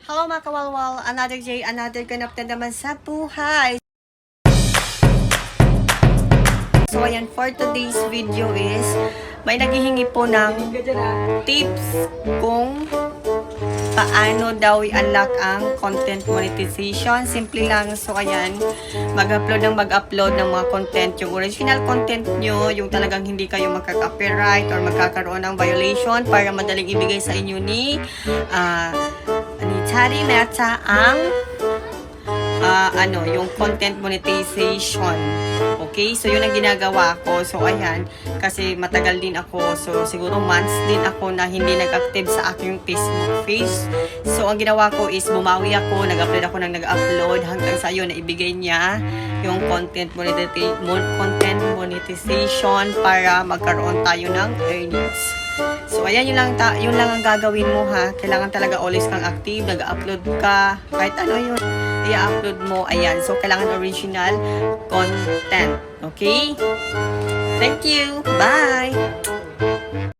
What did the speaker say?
Hello mga kawalwal, another day, another ganap na naman sa buhay. So ayan, for today's video is, may naghihingi po ng tips kung paano daw i-unlock ang content monetization. Simple lang. So ayan, mag-upload ng mga content, yung original content nyo, yung talagang hindi kayo magka-copyright or magkakaroon ng violation para madaling ibigay sa inyo ni Tari Meta ang yung content monetization. Okay? So, yun ang ginagawa ko. So, ayan. Kasi matagal din ako. So, siguro months din ako na hindi nag-active sa aking Facebook page. So, ang ginawa ko is bumawi ako. Nag-upload ako ng nag-upload hanggang sa yun na ibigay niya yung content monetization para magkaroon tayo ng earnings. So, ayan, yun lang ang gagawin mo, ha. Kailangan talaga always kang active, nag-upload ka, kahit ano yun, i-upload mo, ayan. So, kailangan original content, okay? Thank you! Bye!